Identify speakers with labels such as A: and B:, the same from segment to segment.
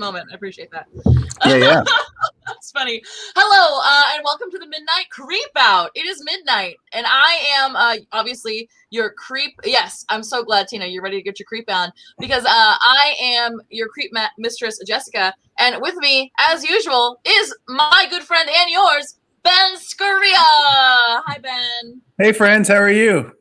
A: moment. I appreciate that.
B: Yeah.
A: That's funny. Hello, and welcome to the Midnight Creep Out. It is midnight, and I am obviously your creep. Yes, I'm so glad, Tina, you're ready to get your creep on, because I am your creep mistress, Jessica, and with me, as usual, is my good friend and yours, Ben Scuria. Hi, Ben.
B: Hey, friends. How are you?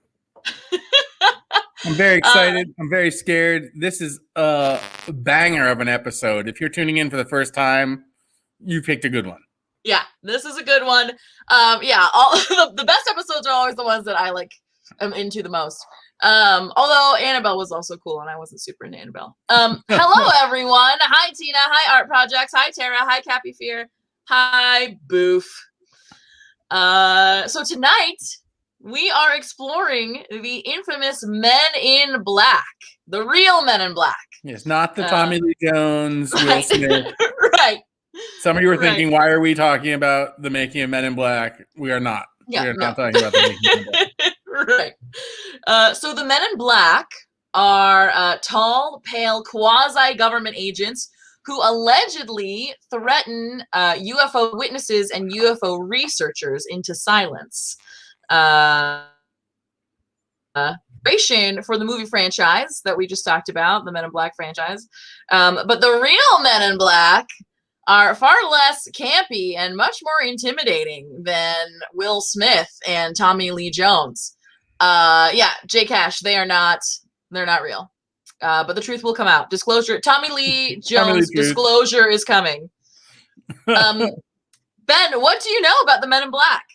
B: I'm very excited. I'm very scared. This is a banger of an episode. If you're tuning in for the first time, you picked a good one.
A: Yeah, this is a good one. Yeah, all the best episodes are always the ones that I am into the most. Although Annabelle was also cool, and I wasn't super into Annabelle. Hello everyone. Hi Tina. Hi Art Projects. Hi Tara. Hi Cappy Fear. Hi Boof. So tonight we are exploring the infamous Men in Black, the real Men in Black.
B: Yes, not the Tommy Lee Jones, Will Smith.
A: Right.
B: Some of you were thinking, why are we talking about the making of Men in Black? We are not.
A: Yeah,
B: we are not talking about the making of Men in
A: Black. Right. So the Men in Black are tall, pale, quasi-government agents who allegedly threaten UFO witnesses and UFO researchers into silence. For the movie franchise that we just talked about, the Men in Black franchise. But the real Men in Black are far less campy and much more intimidating than Will Smith and Tommy Lee Jones. Yeah, J Cash, they're not real. But the truth will come out. Disclosure, Tommy Lee Jones disclosure is coming. Ben, what do you know about the Men in Black?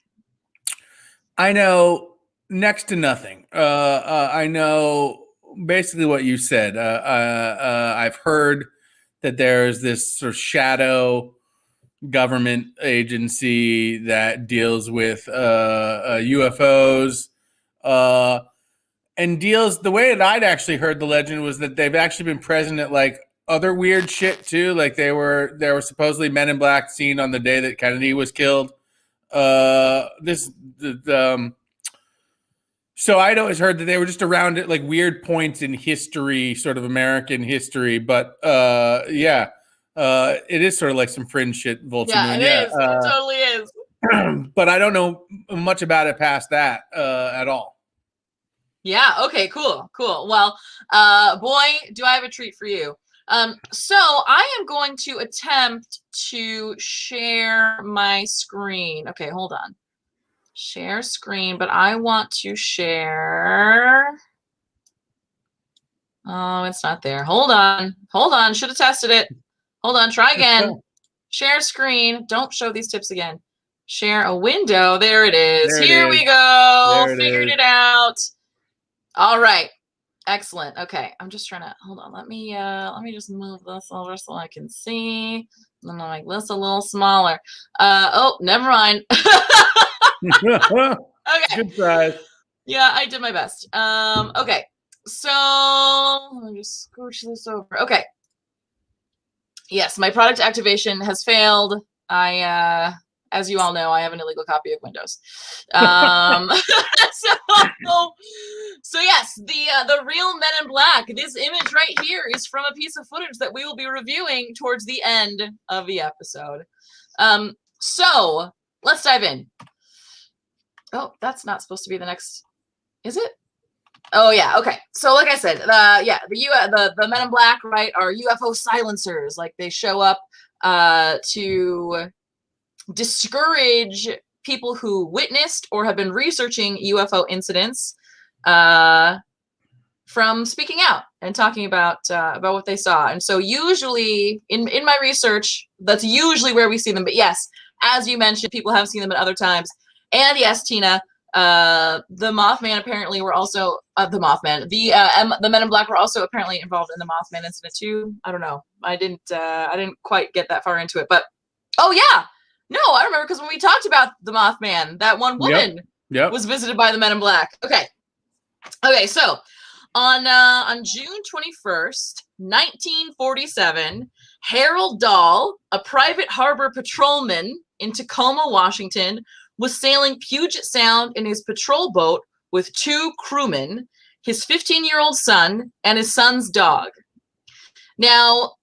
B: I know next to nothing. I know basically what you said. I've heard that there's this sort of shadow government agency that deals with UFOs and deals the way that I'd actually heard the legend was that they've actually been present at like other weird shit too. Like there were supposedly Men in Black seen on the day that Kennedy was killed. So I'd always heard that they were just around at like weird points in history, sort of American history. But it is sort of like some fringe shit, Vulture Moon.
A: Yeah, it is. It totally is.
B: But I don't know much about it past that at all.
A: Yeah. Okay. Cool. Well, boy, do I have a treat for you. So I am going to attempt to share my screen. Okay, hold on. Share screen, but I want to share. Oh, it's not there. Hold on. Should have tested it. Hold on. Try again. Share screen. Don't show these tips again. Share a window. There it is. Here we go. Figured it out. All right. Excellent. Okay. I'm just trying to hold on. Let me just move this over so I can see. And then I'll make this a little smaller. Oh, never mind. Okay.
B: Good try.
A: Yeah, I did my best. Okay. So let me just scooch this over. Okay. Yes, my product activation has failed. As you all know, I have an illegal copy of Windows. So yes, the real Men in Black. This image right here is from a piece of footage that we will be reviewing towards the end of the episode. So let's dive in. Oh, that's not supposed to be the next. Is it? Oh yeah. Okay. So like I said, the Men in Black, right, are UFO silencers. Like they show up to discourage people who witnessed or have been researching UFO incidents from speaking out and talking about what they saw. And so usually in my research, that's usually where we see them. But yes, as you mentioned, people have seen them at other times. And yes, Tina, the Mothman apparently were also the Men in Black were also apparently involved in the Mothman incident too. I don't know. I didn't quite get that far into it, but oh yeah, no, I remember because when we talked about the Mothman, that one woman was visited by the Men in Black. Okay, so on June 21st, 1947, Harold Dahl, a private harbor patrolman in Tacoma, Washington, was sailing Puget Sound in his patrol boat with two crewmen, his 15-year-old son, and his son's dog. Now,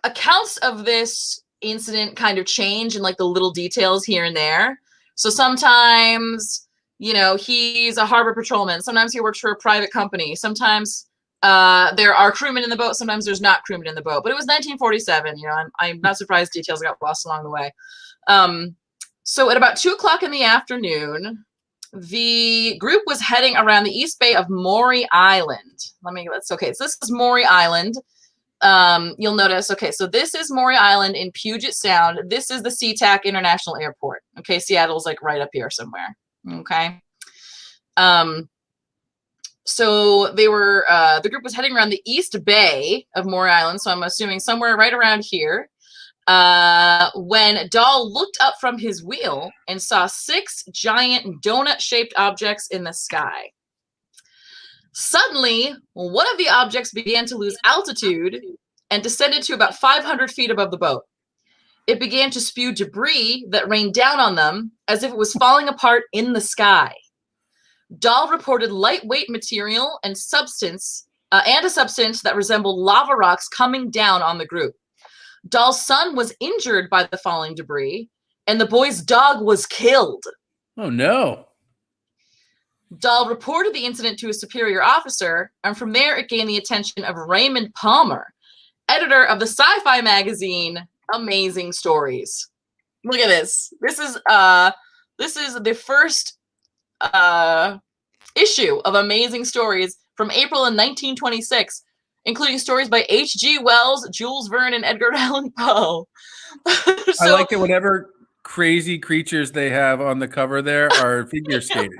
A: accounts of this incident kind of change in like the little details here and there. So sometimes, he's a harbor patrolman. Sometimes he works for a private company. Sometimes there are crewmen in the boat. Sometimes there's not crewmen in the boat. But it was 1947. I'm not surprised details got lost along the way. So at about 2:00 in the afternoon, the group was heading around the east bay of Maury Island. So this is Maury Island. You'll notice, so this is Maury Island in Puget Sound. This is the SeaTac International Airport. Okay, Seattle's like right up here somewhere. Okay. So they were, the group was heading around the east bay of Maury Island, so I'm assuming somewhere right around here, when Dahl looked up from his wheel and saw 6 giant donut-shaped objects in the sky. Suddenly, one of the objects began to lose altitude and descended to about 500 feet above the boat. It began to spew debris that rained down on them as if it was falling apart in the sky. Dahl reported lightweight material and a substance that resembled lava rocks coming down on the group. Dahl's son was injured by the falling debris, and the boy's dog was killed.
B: Oh, no.
A: Dahl reported the incident to a superior officer, and from there it gained the attention of Raymond Palmer, editor of the sci-fi magazine Amazing Stories. Look at this. This is the first issue of Amazing Stories from April in 1926, including stories by H.G. Wells, Jules Verne, and Edgar Allan Poe.
B: I like that whatever crazy creatures they have on the cover there are figure skating.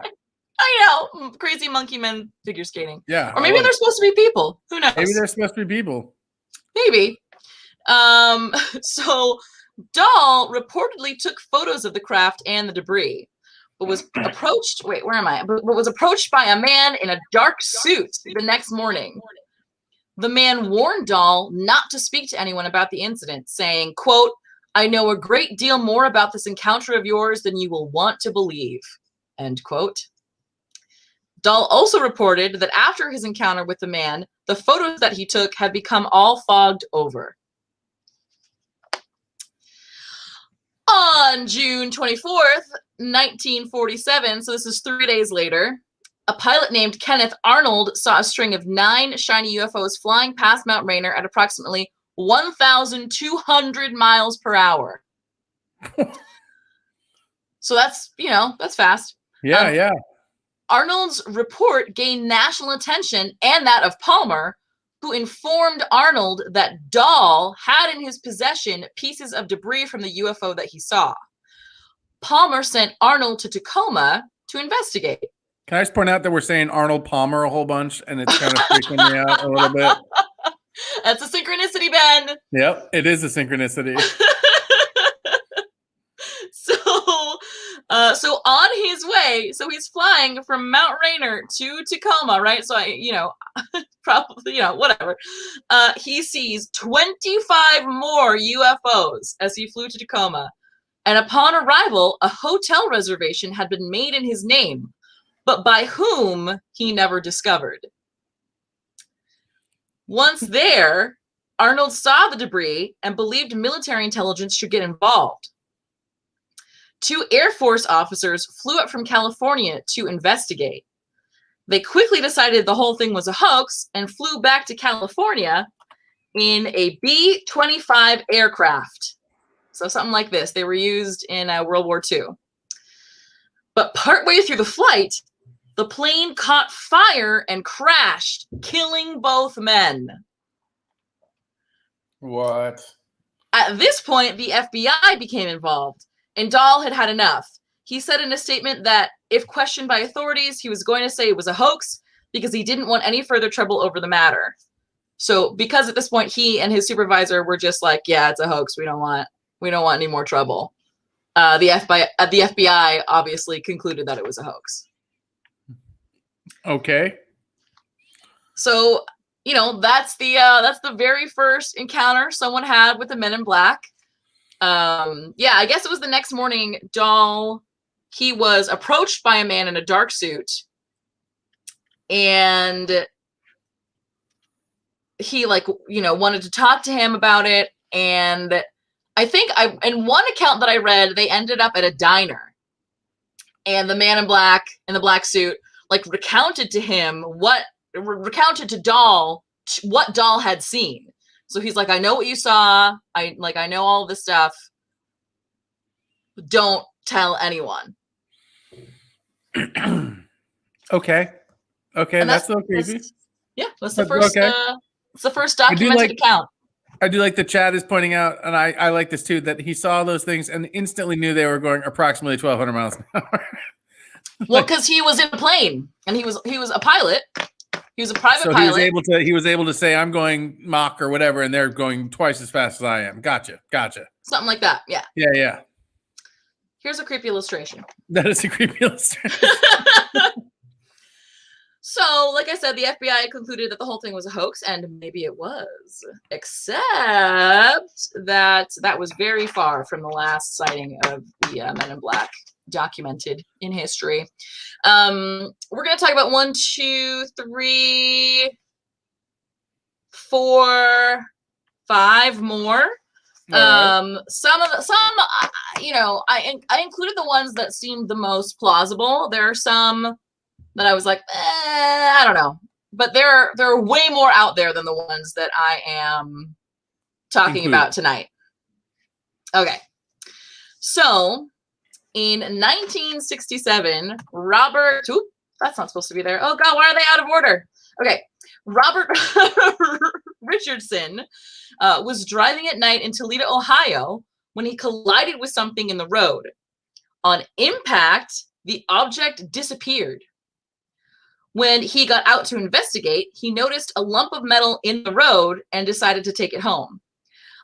A: I know. Crazy monkey men figure skating.
B: Yeah.
A: Or maybe they're supposed to be people. Who knows?
B: Maybe they're supposed to be people.
A: Maybe. So Dahl reportedly took photos of the craft and the debris, but was approached. Wait, where am I? But was approached by a man in a dark suit the next morning. The man warned Dahl not to speak to anyone about the incident, saying, quote, "I know a great deal more about this encounter of yours than you will want to believe," end quote. Dahl also reported that after his encounter with the man, the photos that he took had become all fogged over. On June 24th, 1947, so this is 3 days later, a pilot named Kenneth Arnold saw a string of 9 shiny UFOs flying past Mount Rainier at approximately 1,200 miles per hour. So that's fast.
B: Yeah.
A: Arnold's report gained national attention and that of Palmer, who informed Arnold that Dahl had in his possession pieces of debris from the UFO that he saw. Palmer sent Arnold to Tacoma to investigate.
B: Can I just point out that we're saying Arnold Palmer a whole bunch, and it's kind of freaking me out a little bit?
A: That's a synchronicity, Ben.
B: Yep, it is a synchronicity.
A: So on his way, so he's flying from Mount Rainier to Tacoma, right? So probably, whatever. He sees 25 more UFOs as he flew to Tacoma. And upon arrival, a hotel reservation had been made in his name, but by whom he never discovered. Once there, Arnold saw the debris and believed military intelligence should get involved. 2 Air Force officers flew up from California to investigate. They quickly decided the whole thing was a hoax and flew back to California in a B-25 aircraft. So something like this. They were used in World War II. But partway through the flight, the plane caught fire and crashed, killing both men.
B: What?
A: At this point, the FBI became involved, and Dahl had had enough. He said in a statement that if questioned by authorities, he was going to say it was a hoax because he didn't want any further trouble over the matter. So because at this point, he and his supervisor were just like, yeah, it's a hoax. We don't want any more trouble. The FBI obviously concluded that it was a hoax.
B: Okay.
A: So, that's the very first encounter someone had with the Men in Black. I guess it was the next morning. Dahl, he was approached by a man in a dark suit, and he wanted to talk to him about it. And I think in one account that I read, they ended up at a diner. And the man in black, in the black suit, like recounted to Doll what Doll had seen. So he's like, I know what you saw. I know all this stuff. Don't tell anyone.
B: Okay.
A: And
B: That's so creepy.
A: That's the first.
B: Okay.
A: It's the first documented account.
B: I do like the chat is pointing out, and I like this too, that he saw those things and instantly knew they were going approximately 1,200 miles an hour.
A: Well, because he was in a plane and he was a pilot. He was a private pilot.
B: He was able to say, I'm going Mach or whatever, and they're going twice as fast as I am. Gotcha.
A: Something like that. Yeah.
B: Yeah.
A: Here's a creepy illustration.
B: That is a creepy illustration.
A: So, like I said, the FBI concluded that the whole thing was a hoax, and maybe it was, except that was very far from the last sighting of the Men in Black documented in history. We're going to talk about 1, 2, 3, 4, 5 more. Right. I included the ones that seemed the most plausible. There are some that I was like, I don't know, but there are way more out there than the ones that I am talking about tonight. Okay, so in 1967, that's not supposed to be there. Oh God, why are they out of order? Okay, Robert Richardson was driving at night in Toledo, Ohio, when he collided with something in the road. On impact, the object disappeared. When he got out to investigate, he noticed a lump of metal in the road and decided to take it home.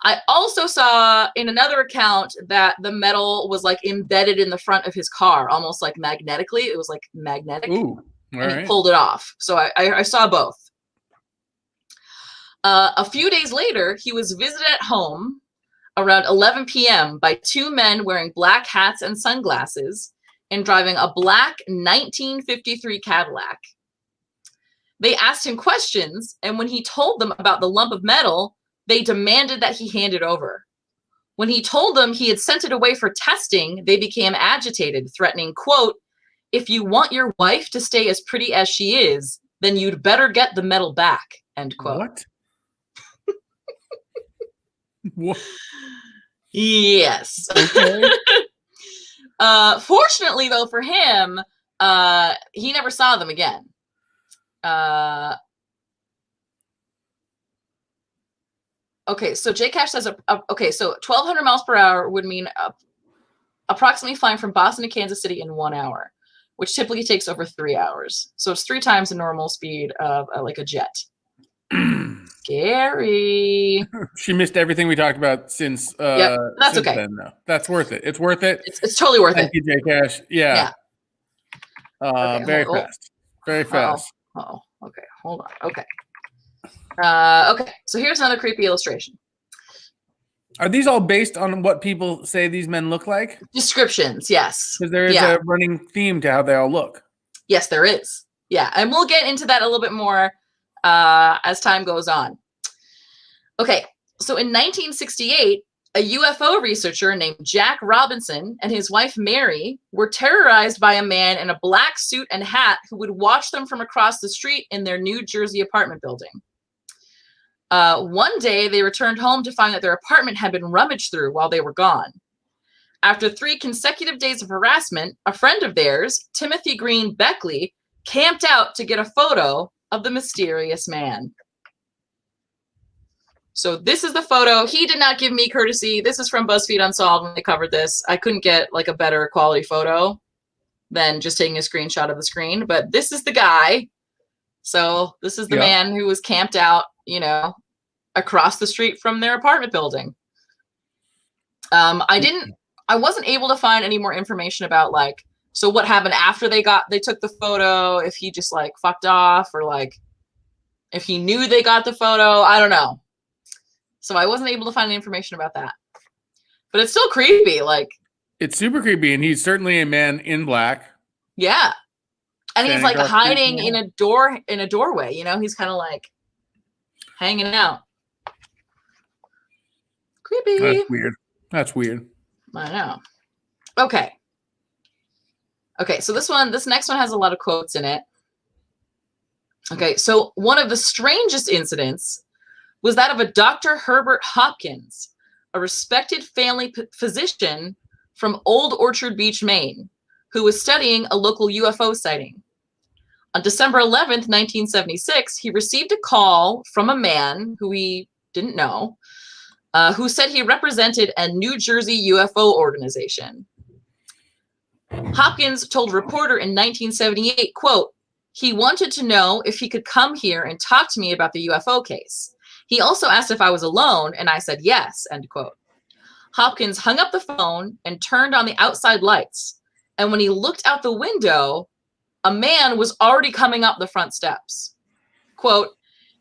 A: I also saw in another account that the metal was like embedded in the front of his car, almost like magnetically. It was like magnetic.
B: Ooh,
A: he pulled it off. So I saw both. A few days later, he was visited at home around 11 p.m. by 2 men wearing black hats and sunglasses and driving a black 1953 Cadillac. They asked him questions, and when he told them about the lump of metal, they demanded that he hand it over. When he told them he had sent it away for testing, they became agitated, threatening, quote, "If you want your wife to stay as pretty as she is, then you'd better get the metal back," end quote.
B: What?
A: Yes.
B: Okay.
A: Fortunately, though, for him, he never saw them again. Okay, so J Cash says, so 1,200 miles per hour would mean approximately flying from Boston to Kansas City in 1 hour, which typically takes over 3 hours. So it's 3 times the normal speed of like a jet. Scary.
B: She missed everything we talked about since.
A: Yep, that's
B: since
A: okay.
B: Then, though. That's worth it. It's worth it.
A: It's totally worth
B: Thank
A: it.
B: you, J Cash. Yeah.
A: Okay,
B: very fast. Very fast.
A: Okay, hold on. Okay. Okay, so here's another creepy illustration.
B: Are these all based on what people say these men look like?
A: Descriptions, yes.
B: Because there is a running theme to how they all look.
A: Yes, there is. Yeah, and we'll get into that a little bit more as time goes on. Okay, so in 1968, a UFO researcher named Jack Robinson and his wife Mary were terrorized by a man in a black suit and hat who would watch them from across the street in their New Jersey apartment building. One day, they returned home to find that their apartment had been rummaged through while they were gone. After 3 consecutive days of harassment, a friend of theirs, Timothy Green Beckley, camped out to get a photo of the mysterious man. So this is the photo. He did not give me courtesy. This is from BuzzFeed Unsolved when they covered this. I couldn't get like a better quality photo than just taking a screenshot of the screen, but this is the guy. So this is the man who was camped out, across the street from their apartment building. I wasn't able to find any more information about so what happened after they took the photo, if he just fucked off or if he knew they got the photo, I don't know. So I wasn't able to find any information about that, but it's still creepy.
B: It's super creepy. And he's certainly a man in black.
A: Yeah. And he's hiding in a doorway, he's kind of hanging out. Creepy.
B: That's weird. That's weird.
A: I know. Okay. Okay, so this next one has a lot of quotes in it. Okay, so one of the strangest incidents was that of a Dr. Herbert Hopkins, a respected family physician from Old Orchard Beach, Maine, who was studying a local UFO sighting. On December 11th, 1976, he received a call from a man who he didn't know, who said he represented a New Jersey UFO organization. Hopkins told a reporter in 1978, quote, "He wanted to know if he could come here and talk to me about the UFO case. He also asked if I was alone, and I said yes," end quote. Hopkins hung up the phone and turned on the outside lights. And when he looked out the window, a man was already coming up the front steps. Quote,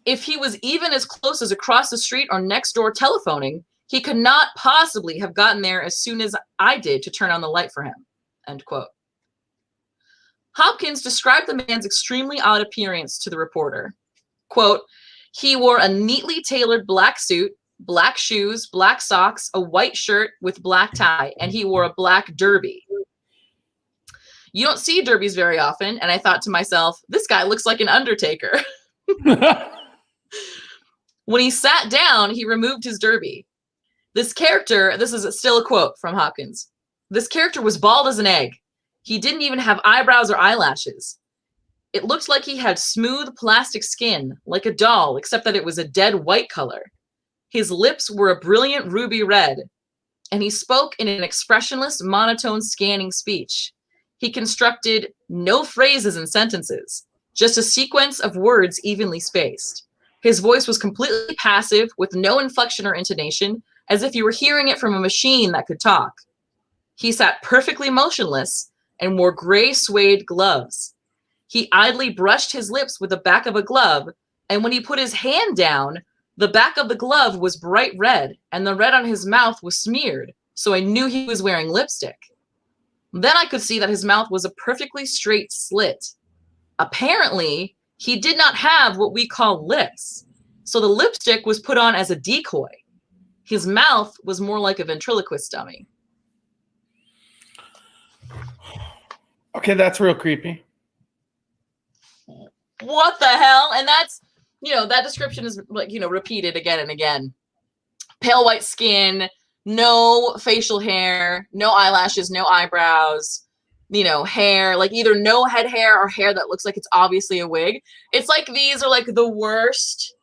A: "If he was even as close as across the street or next door telephoning, he could not possibly have gotten there as soon as I did to turn on the light for him," end quote. Hopkins described the man's extremely odd appearance to the reporter. Quote, "He wore a neatly tailored black suit, black shoes, black socks, a white shirt with black tie, and he wore a black derby. You don't see derbies very often, and I thought to myself, this guy looks like an undertaker." When he sat down, he removed his derby. This character, this is still a quote from Hopkins, "This character was bald as an egg. He didn't even have eyebrows or eyelashes. It looked like he had smooth plastic skin, like a doll, except that it was a dead white color. His lips were a brilliant ruby red, and he spoke in an expressionless, monotone, scanning speech. He constructed no phrases and sentences, just a sequence of words evenly spaced. His voice was completely passive, with no inflection or intonation, as if you were hearing it from a machine that could talk. He sat perfectly motionless and wore gray suede gloves. He idly brushed his lips with the back of a glove, and when he put his hand down, the back of the glove was bright red, and the red on his mouth was smeared, so I knew he was wearing lipstick. Then I could see that his mouth was a perfectly straight slit. Apparently, he did not have what we call lips, so the lipstick was put on as a decoy. His mouth was more like a ventriloquist dummy."
B: Okay, that's real creepy.
A: What the hell? And that's, that description is like, repeated again and again. Pale white skin, no facial hair, no eyelashes, no eyebrows, hair, like either no head hair or hair that looks like it's obviously a wig. It's like these are like the worst,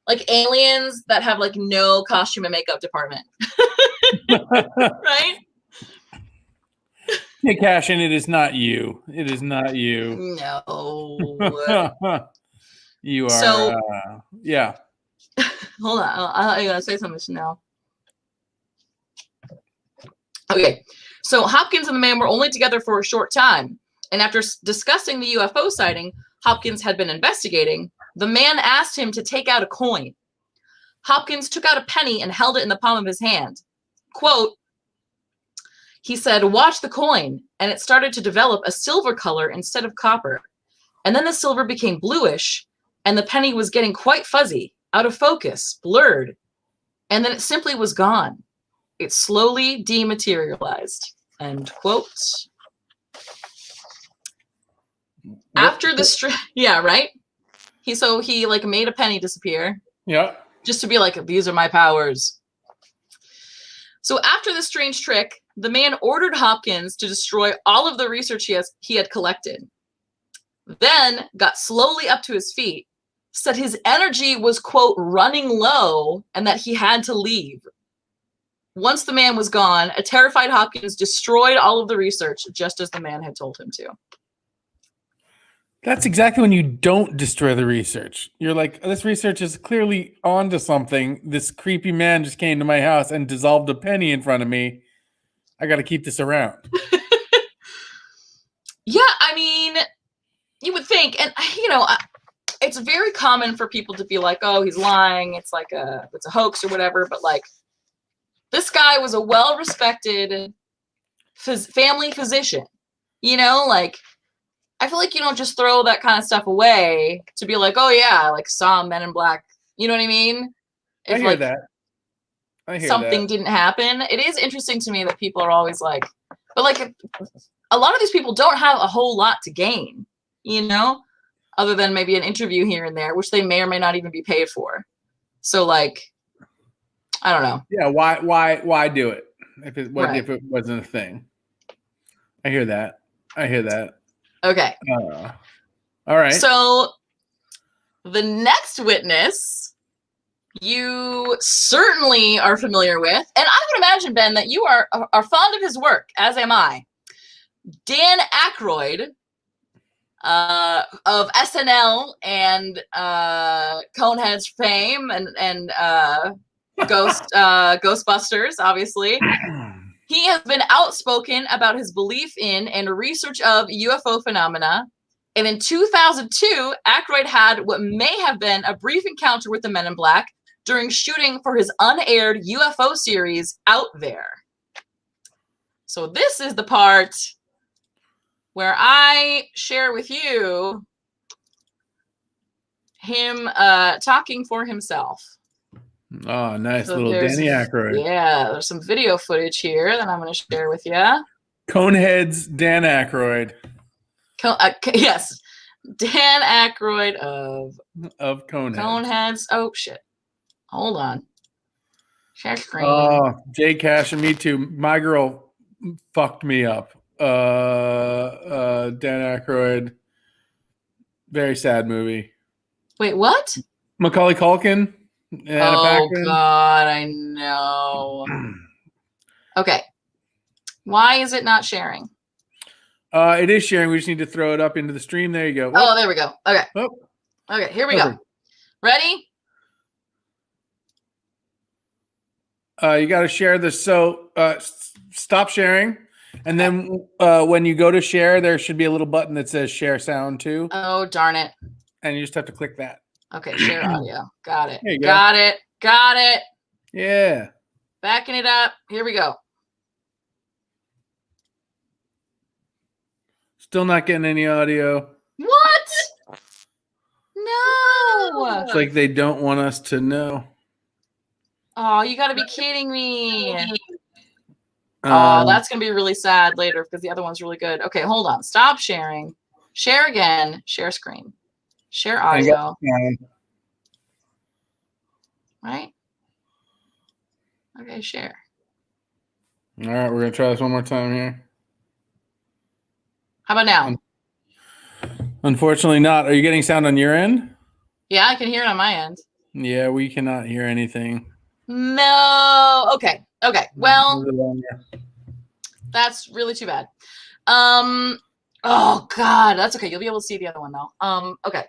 A: like aliens that have like no costume and makeup department. Right?
B: Hey, Cashin, it is not you. It is not you.
A: No.
B: You are,
A: so,
B: yeah.
A: Hold on. I gotta say something now. Okay. So Hopkins and the man were only together for a short time. And after discussing the UFO sighting Hopkins had been investigating, the man asked him to take out a coin. Hopkins took out a penny and held it in the palm of his hand. Quote, he said, "Watch the coin," and it started to develop a silver color instead of copper. And then the silver became bluish, and the penny was getting quite fuzzy, out of focus, blurred. And then it simply was gone. It slowly dematerialized. End quote. After the yeah, right? He like made a penny disappear.
B: Yeah.
A: Just to be like, these are my powers. So after the strange trick, the man ordered Hopkins to destroy all of the research he had collected. Then got slowly up to his feet, said his energy was, quote, running low, and that he had to leave. Once the man was gone, a terrified Hopkins destroyed all of the research, just as the man had told him to.
B: That's exactly when you don't destroy the research. You're like, this research is clearly onto something. This creepy man just came to my house and dissolved a penny in front of me. I got to keep this around.
A: Yeah, I mean, you would think, and it's very common for people to be like, oh, he's lying. It's like it's a hoax or whatever. But like, this guy was a well-respected family physician. Like, I feel like you don't just throw that kind of stuff away to be like, oh yeah, like saw Men in Black. You know what I mean?
B: I hear that. I hear
A: something
B: that.
A: didn't happen. It is interesting to me that people are always like, but like a lot of these people don't have a whole lot to gain, you know, other than maybe an interview here and there, which they may or may not even be paid for. So like, I don't know.
B: Yeah, why do it if it
A: Right.
B: if it wasn't a thing? I hear that. I hear that.
A: Okay.
B: All right.
A: So the next witness you certainly are familiar with, and I would imagine, Ben, that you are fond of his work, as am I. Dan Aykroyd of SNL and Coneheads fame and Ghostbusters, obviously. He has been outspoken about his belief in and research of UFO phenomena. And in 2002, Aykroyd had what may have been a brief encounter with the Men in Black during shooting for his unaired UFO series, Out There. So this is the part where I share with you him talking for himself.
B: Oh, nice.
A: So
B: Little Danny Aykroyd.
A: Yeah, there's some video footage here that I'm going to share with you.
B: Coneheads, Dan Aykroyd.
A: Yes, Dan Aykroyd of
B: Coneheads.
A: Coneheads. Oh, shit. Hold on. Share screen.
B: Oh, Jay Cash and me too. My girl fucked me up. Dan Aykroyd. Very sad movie.
A: Wait, what?
B: Macaulay Culkin. Anna
A: Oh,
B: Paquin.
A: God, I know. Okay. Why is it not sharing?
B: It is sharing. We just need to throw it up into the stream. There you go.
A: Whoop. Oh, there we go. Okay.
B: Whoop.
A: Okay, here we go. Ready?
B: You got to share this. So stop sharing. And then when you go to share, there should be a little button that says share sound too.
A: Oh, darn it.
B: And you just have to click that.
A: Okay, share audio. Got it.
B: There you go.
A: Got it. Got it.
B: Yeah.
A: Backing it up. Here we go.
B: Still not getting any audio.
A: What? No.
B: It's like they don't want us to know.
A: Oh, you got to be kidding me. Oh, that's going to be really sad later because the other one's really good. Okay, hold on. Stop sharing. Share again. Share screen. Share audio. Right? Okay, share.
B: All right, we're going to try this one more time here.
A: How about now?
B: Unfortunately not. Are you getting sound on your end?
A: Yeah, I can hear it on my end.
B: Yeah, we cannot hear anything.
A: No. Okay. Okay. Well, that's really too bad. Oh God, that's okay. You'll be able to see the other one though. Okay.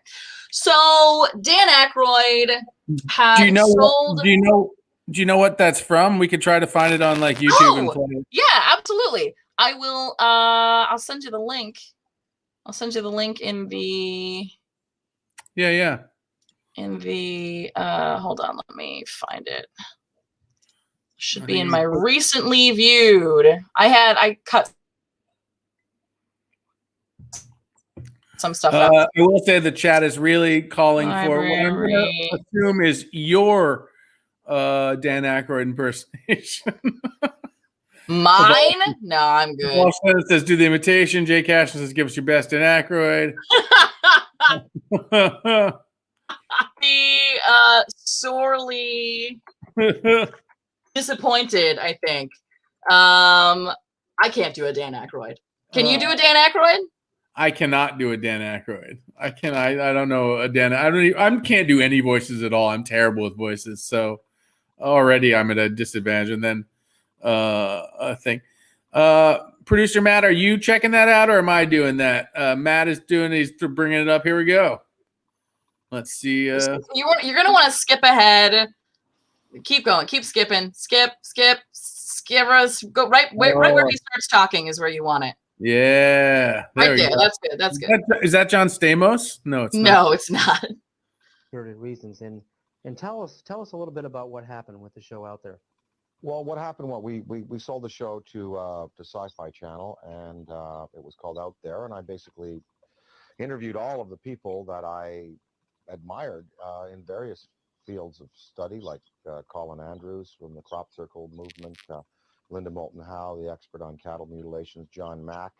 A: So Dan Aykroyd had sold.
B: Do you know what that's from? We could try to find it on like YouTube and play it.
A: Yeah, absolutely. I will. I'll send you the link. I'll send you the link in the.
B: Yeah.
A: In the. Hold on. Let me find it. Should be in my recently viewed. I cut some stuff out.
B: I will say the chat is really calling for what I'm going to assume is your Dan Aykroyd impersonation.
A: Mine? No, I'm good.
B: Paul says, do the imitation. Jay Cash says, give us your best Dan Aykroyd.
A: Be sorely disappointed, I think. I can't do a Dan Aykroyd. Can you do a Dan Aykroyd?
B: I cannot do a Dan Aykroyd. I don't know a Dan. I can't do any voices at all. I'm terrible with voices. So already I'm at a disadvantage. And then a thing. Producer Matt, are you checking that out or am I doing that? Matt is doing. He's bringing it up. Here we go. Let's see. You're
A: going to want to skip ahead. Keep going. Keep skipping. Skip. Go right where he starts talking is where you want it.
B: Yeah.
A: Right there. That's good. That's good.
B: Is that John Stamos? No, it's not.
A: No, it's not.
C: Reasons and tell us a little bit about what happened with the show Out There.
D: Well, what happened? We sold the show to Sci-Fi Channel, and it was called Out There, and I basically interviewed all of the people that I admired in various fields of study, like Colin Andrews from the Crop Circle movement, Linda Moulton Howe, the expert on cattle mutilations, John Mack.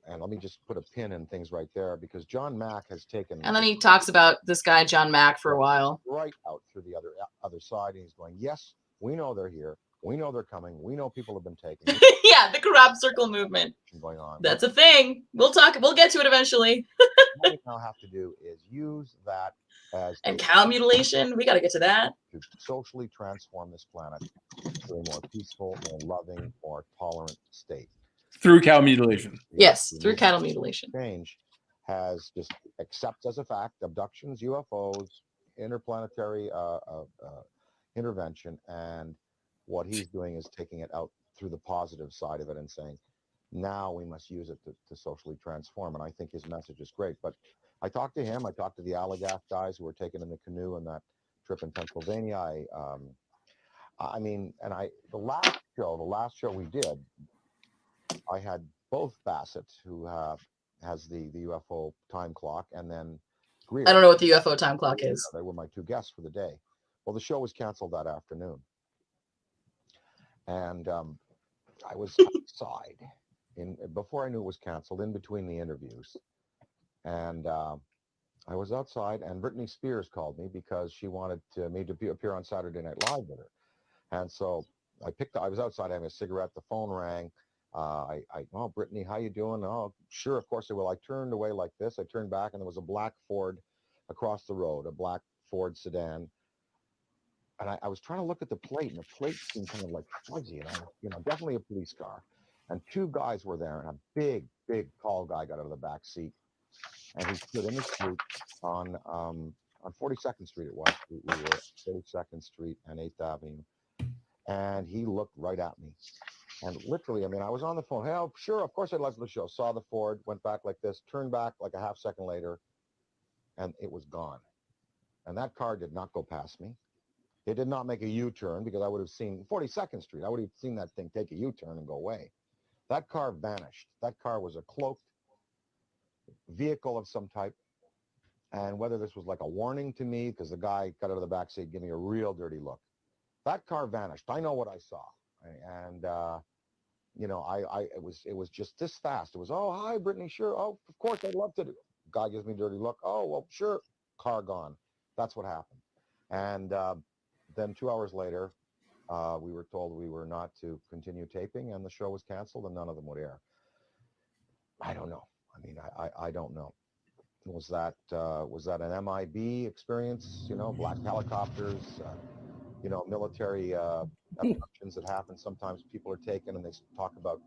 D: And let me just put a pin in things right there, because John Mack has taken...
A: And then he talks about this guy, John Mack, for a while.
D: Right out through the other side, and he's going, yes, we know they're here. We know they're coming. We know people have been taken.
A: Yeah, the crop circle movement.
D: Going on.
A: That's a thing. We'll get to it eventually.
D: What we now have to do is use that as...
A: And cow mutilation, we got to get to that.
D: To socially transform this planet to a more peaceful, more loving, more tolerant state.
B: Through cow mutilation.
A: Yes, through cattle mutilation.
D: Change has just accept as a fact abductions, UFOs, interplanetary intervention, and what he's doing is taking it out through the positive side of it and saying, now we must use it to socially transform. And I think his message is great. But I talked to him. I talked to the Allegath guys who were taken in the canoe in that trip in Pennsylvania. The last show we did, I had both Bassett, who has the UFO time clock, and then Greer.
A: I don't know what the UFO time clock is.
D: They were my two guests for the day. Well, the show was canceled that afternoon. And I was outside before I knew it was canceled, in between the interviews. And I was outside, and Britney Spears called me because she wanted me to appear on Saturday Night Live with her. And so I was outside having a cigarette. The phone rang. Oh, Brittany, how you doing? Oh, sure, of course I will. I turned away like this. I turned back, and there was a black Ford across the road, a black Ford sedan. And I was trying to look at the plate, and the plate seemed kind of like fuzzy, and definitely a police car. And two guys were there, and a big, tall guy got out of the back seat, and he stood in the street on 42nd Street. It was. We were at 32nd Street and 8th Avenue, and he looked right at me. And literally, I was on the phone. Hey, oh, sure, of course I'd love the show. Saw the Ford, went back like this, turned back like a half second later, and it was gone. And that car did not go past me. It did not make a U-turn, because I would have seen 42nd Street. I would have seen that thing take a U-turn and go away. That car vanished. That car was a cloaked vehicle of some type. And whether this was like a warning to me, because the guy got out of the back seat, giving me a real dirty look. That car vanished. I know what I saw. And it was just this fast. It was, oh, hi, Brittany, sure. Oh, of course, I'd love to do. Guy gives me a dirty look. Oh, well, sure. Car gone. That's what happened. And then 2 hours later, we were told we were not to continue taping, and the show was canceled, and none of them would air. I don't know. I don't know. Was that an MIB experience? Black helicopters, military abductions that happen. Sometimes people are taken, and they talk about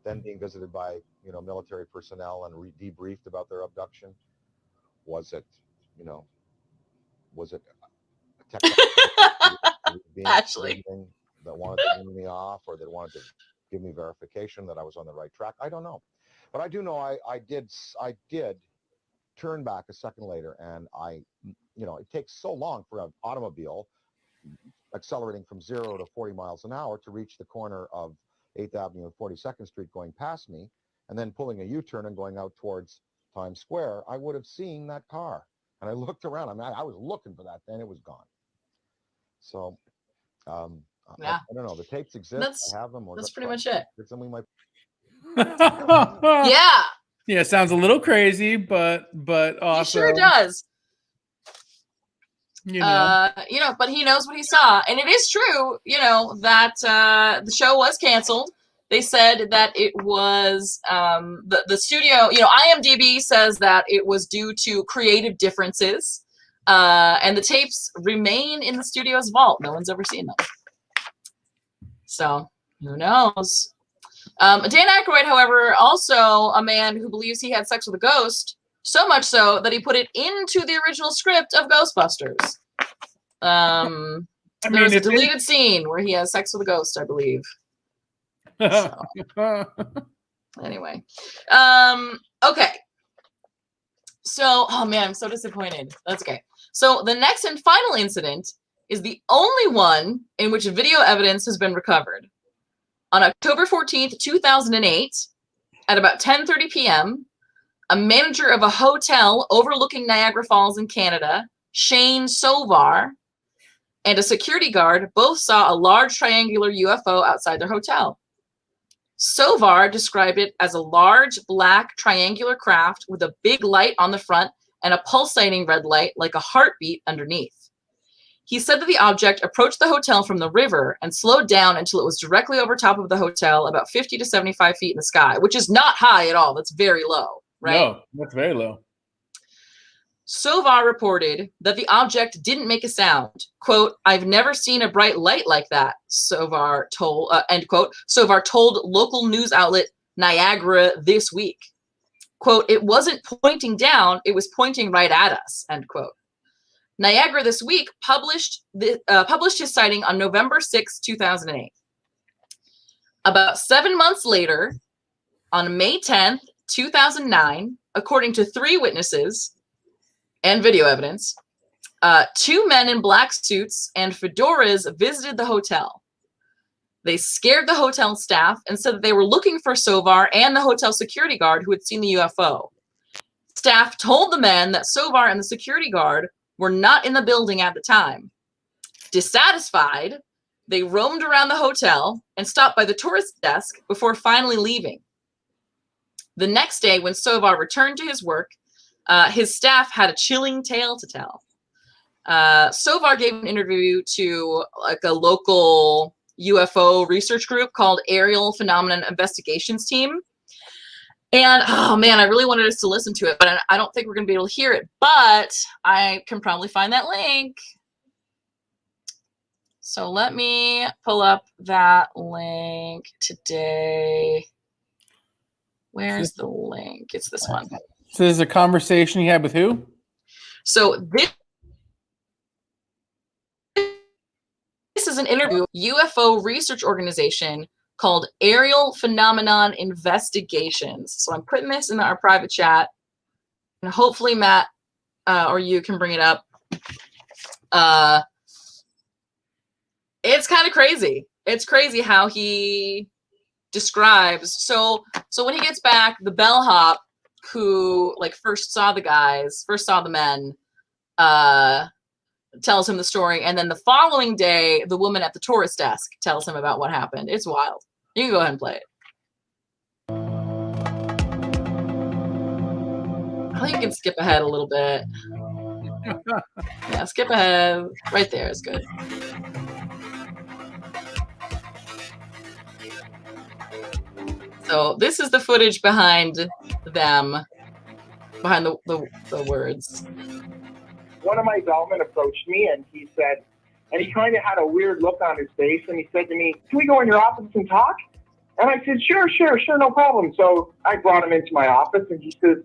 D: then being visited by, military personnel and debriefed about their abduction. Was it
A: Actually,
D: that wanted to move me off, or that wanted to give me verification that I was on the right track? I don't know, but I do know I did turn back a second later, and it takes so long for an automobile accelerating from 0 to 40 miles an hour to reach the corner of 8th Avenue and 42nd Street going past me, and then pulling a U-turn and going out towards Times Square. I would have seen that car, and I looked around. I was looking for that, then it was gone. So
A: yeah.
D: I don't know. The tapes exist. I have them.
A: That's pretty much it.
D: We might...
A: Yeah.
B: Yeah, sounds a little crazy, but awesome.
A: He sure does. But he knows what he saw, and it is true. That the show was canceled. They said that it was the studio. IMDb says that it was due to creative differences, and the tapes remain in the studio's vault. No one's ever seen them. So who knows? Dan Aykroyd, however, also a man who believes he had sex with a ghost, so much so that he put it into the original script of Ghostbusters. There's a deleted scene where he has sex with a ghost, I believe. So, anyway. Okay. So, oh man, I'm so disappointed. That's okay. So the next and final incident is the only one in which video evidence has been recovered. On October 14th, 2008, at about 10:30 p.m., a manager of a hotel overlooking Niagara Falls in Canada Shane Sovar, and a security guard both saw a large triangular UFO outside their hotel. Sovar described it as a large black triangular craft with a big light on the front and a pulsating red light like a heartbeat underneath. He said that the object approached the hotel from the river and slowed down until it was directly over top of the hotel, about 50 to 75 feet in the sky, which is not high at all. That's very low, right?
B: No, that's very low.
A: Sovar reported that the object didn't make a sound. Quote, "I've never seen a bright light like that," Sovar told, end quote. Sovar told local news outlet Niagara this week. Quote, "It wasn't pointing down, it was pointing right at us," end quote. Niagara this week published his sighting on November 6, 2008. About 7 months later, on May 10th, 2009, according to 3 witnesses and video evidence, 2 men in black suits and fedoras visited the hotel. They scared the hotel staff and said that they were looking for Sovar and the hotel security guard who had seen the UFO. Staff told the men that Sovar and the security guard were not in the building at the time. Dissatisfied, they roamed around the hotel and stopped by the tourist desk before finally leaving. The next day, when Sovar returned to his work, his staff had a chilling tale to tell. Sovar gave an interview to like a local UFO research group called Aerial Phenomenon Investigations Team. And, oh man, I really wanted us to listen to it, but I don't think we're going to be able to hear it. But I can probably find that link. So let me pull up that link today. Where's the link? It's this one.
B: So this is a conversation you had with who?
A: So this is an interview with UFO research organization called Aerial Phenomenon Investigations. So I'm putting this in our private chat, and hopefully Matt or you can bring it up. It's kind of crazy. It's crazy how he describes. So when he gets back, the bellhop who like first saw the men, tells him the story, and then the following day, the woman at the tourist desk tells him about what happened. It's wild. You can go ahead and play it. I think you can skip ahead a little bit. Yeah, skip ahead. Right there is good. So this is the footage behind them, behind the words.
E: One of my bellmen approached me and he said, and he kind of had a weird look on his face, and he said to me, "Can we go in your office and talk?" And I said, sure, no problem. So I brought him into my office, and he says,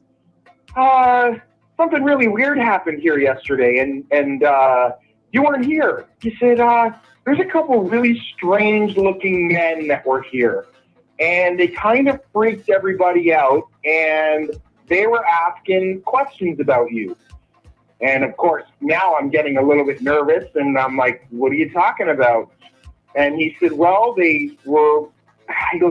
E: something really weird happened here yesterday, and you weren't here. He said, there's a couple really strange looking men that were here, and they kind of freaked everybody out, and they were asking questions about you. And of course, now I'm getting a little bit nervous, and I'm like, what are you talking about? And he said, well, he goes,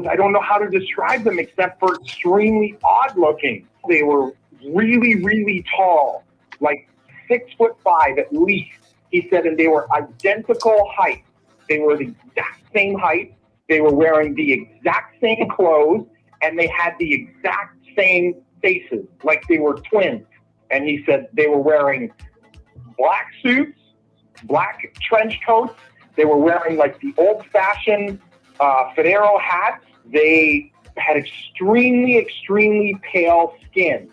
E: I don't know how to describe them except for extremely odd looking. They were really, really tall, like 6'5" at least, he said, and they were identical height. They were the exact same height. They were wearing the exact same clothes, and they had the exact same faces, like they were twins. And he said they were wearing black suits, black trench coats. They were wearing like the old-fashioned fedora hats. They had extremely, extremely pale skin.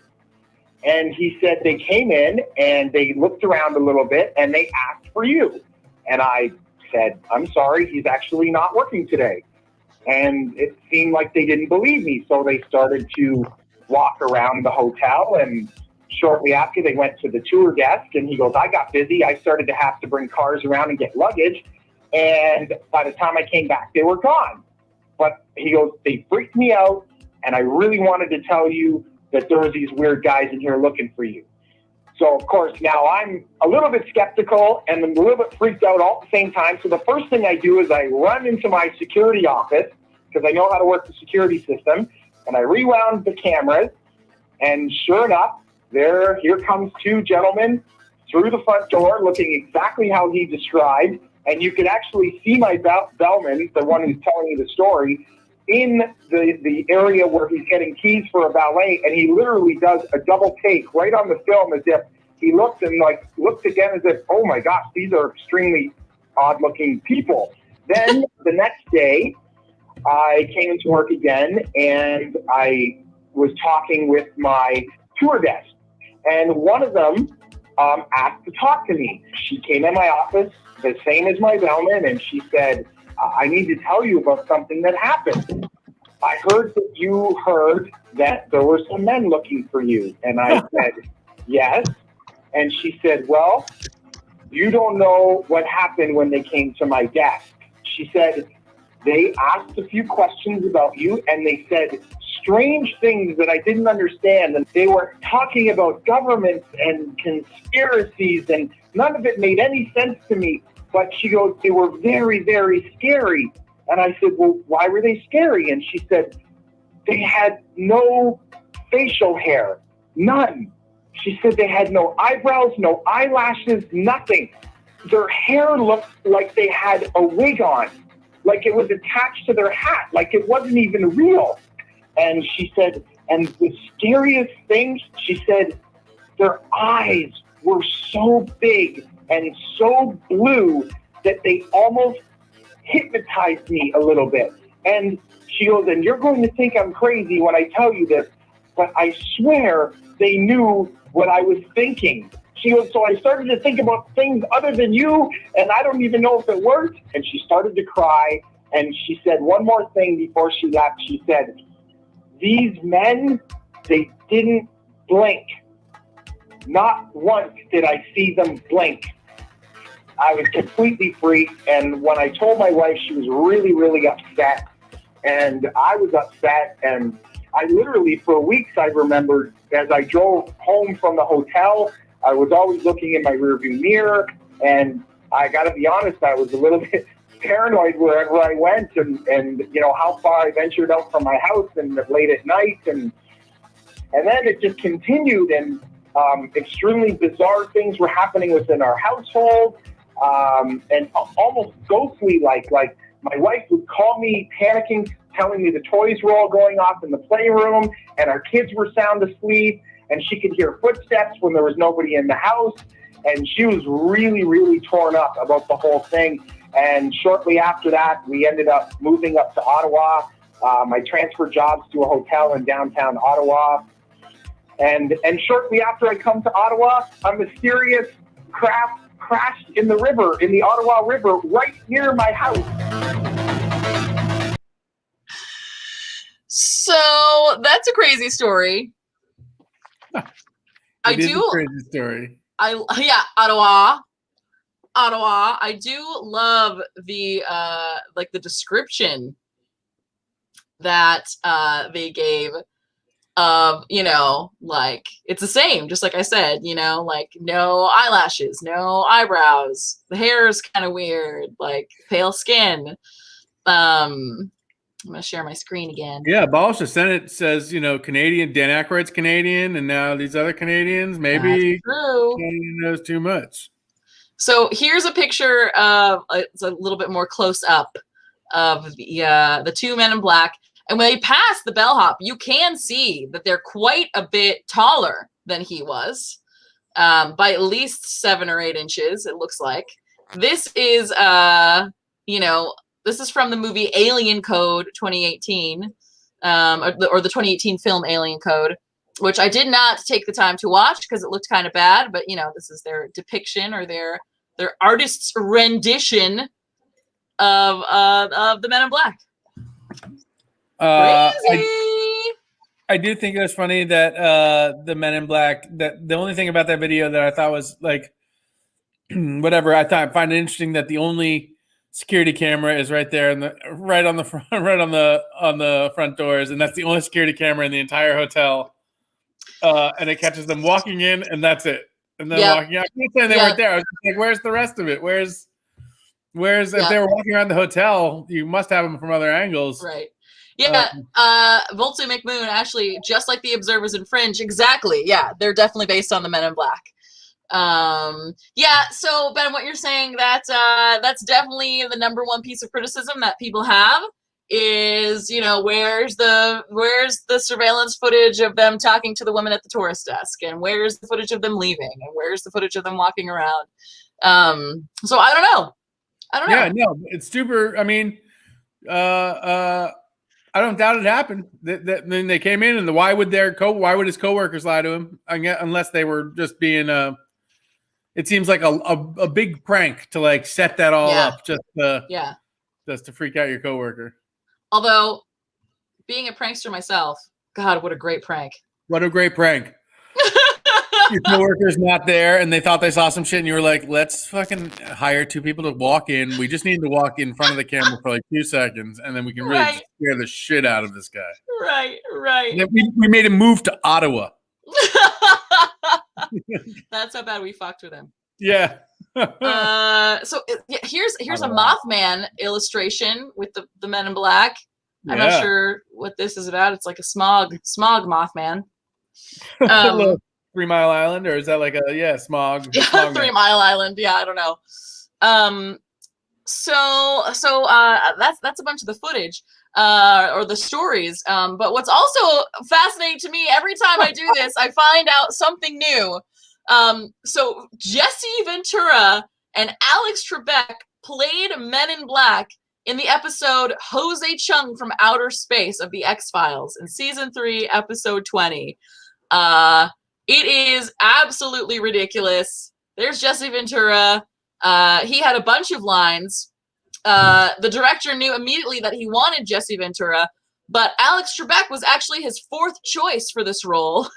E: And he said they came in and they looked around a little bit and they asked for you. And I said, I'm sorry, he's actually not working today. And it seemed like they didn't believe me. So they started to walk around the hotel, and shortly after they went to the tour desk, and he goes, I got busy. I started to have to bring cars around and get luggage. And by the time I came back, they were gone. But he goes, they freaked me out, and I really wanted to tell you that there were these weird guys in here looking for you. So, of course, now I'm a little bit skeptical and I'm a little bit freaked out all at the same time. So the first thing I do is I run into my security office, because I know how to work the security system, and I rewound the cameras, and sure enough, here comes 2 gentlemen through the front door, looking exactly how he described, and you could actually see my bellman, the one who's telling me the story, in the area where he's getting keys for a valet, and he literally does a double take right on the film as if he looks and looks again as if, oh my gosh, these are extremely odd-looking people. Then the next day, I came into work again, and I was talking with my tour desk, and one of them asked to talk to me. She came in my office, the same as my bellman, and she said, I need to tell you about something that happened. I heard that you heard that there were some men looking for you. And I said, yes. And she said, well, you don't know what happened when they came to my desk. She said, they asked a few questions about you, and they said strange things that I didn't understand. And they were talking about governments and conspiracies, and none of it made any sense to me. But she goes, they were very, very scary. And I said, well, why were they scary? And she said, they had no facial hair, none. She said they had no eyebrows, no eyelashes, nothing. Their hair looked like they had a wig on, like it was attached to their hat, like it wasn't even real. And she said, and the scariest thing, she said, their eyes were so big and so blue that they almost hypnotized me a little bit. And she goes, and you're going to think I'm crazy when I tell you this, but I swear they knew what I was thinking. She goes, so I started to think about things other than you, and I don't even know if it worked. And she started to cry, and she said one more thing before she left. She said, these men, they didn't blink. Not once did I see them blink. I was completely freaked, and when I told my wife, she was really, really upset, and I was upset, and I literally, for weeks, I remembered, as I drove home from the hotel, I was always looking in my rearview mirror, and I got to be honest, I was a little bit paranoid wherever I went, and you know, how far I ventured out from my house and late at night, and then it just continued, and extremely bizarre things were happening within our household, and almost ghostly, like my wife would call me panicking, telling me the toys were all going off in the playroom, and our kids were sound asleep, and she could hear footsteps when there was nobody in the house, and she was really, really torn up about the whole thing. And shortly after that, we ended up moving up to Ottawa. I transferred jobs to a hotel in downtown Ottawa. And shortly after I come to Ottawa, a mysterious craft crashed in the river, in the Ottawa River, right near my house.
A: So that's a crazy story. I
B: It is
A: do.
B: a crazy story.
A: Ottawa. I do love the the description that they gave of, you know, like it's the same, just like I said, you know, like no eyelashes, no eyebrows, the hair is kind of weird, like pale skin. I'm gonna share my screen again.
B: Yeah, Abolish the Senate says, you know, Canadian, Dan Aykroyd's Canadian, and now these other Canadians, maybe Canadian knows too much.
A: So here's a picture of, it's a little bit more close up of the two men in black. And when they pass the bellhop, you can see that they're quite a bit taller than he was, by at least 7 or 8 inches, it looks like. This is, you know, this is from the movie Alien Code 2018, or the 2018 film Alien Code, which I did not take the time to watch because it looked kind of bad. But, you know, this is their depiction or their artist's rendition of the Men in Black. Crazy.
B: I do think it was funny that the Men in Black, that the only thing about that video that I thought was like, whatever, I find it interesting that the only security camera is right there right on the front, right on the front doors, and that's the only security camera in the entire hotel. And it catches them walking in, and that's it. And then walking out. I'm saying they weren't there. I was just like, where's the rest of it? Where's if they were walking around the hotel, you must have them from other angles.
A: Right. Yeah. Voltsu McMoon, actually, just like the Observers in Fringe, exactly. Yeah, they're definitely based on the Men in Black. Yeah, so Ben, what you're saying, that's definitely the number one piece of criticism that people have is, where's the surveillance footage of them talking to the women at the tourist desk, and where's the footage of them leaving, and where's the footage of them walking around? So I don't know.
B: Yeah, no, it's super. I mean, I don't doubt it happened. Then they came in, and why would his coworkers lie to him? Unless they were just being it seems like a big prank to like set that all up just to freak out your coworker.
A: Although, being a prankster myself, God, what a great prank!
B: What a great prank! Your coworker's not there, and they thought they saw some shit, and you were like, "Let's fucking hire 2 people to walk in. We just need to walk in front of the camera for like 2 seconds, and then we can really scare the shit out of this guy."
A: Right.
B: And then we made him move to Ottawa.
A: That's how bad we fucked with him.
B: Yeah.
A: So here's a Mothman illustration with the Men in Black. I'm not sure what this is about. It's like a smog Mothman.
B: 3 Mile Island, or is that like a smog?
A: Yeah,
B: smog
A: 3 Mile Island. Yeah, I don't know. So that's a bunch of the footage or the stories. But what's also fascinating to me, every time I do this, I find out something new. So Jesse Ventura and Alex Trebek played Men in Black in the episode Jose Chung from Outer Space of the X-Files in season 3, episode 20. It is absolutely ridiculous. There's Jesse Ventura. He had a bunch of lines. The director knew immediately that he wanted Jesse Ventura, but Alex Trebek was actually his 4th choice for this role.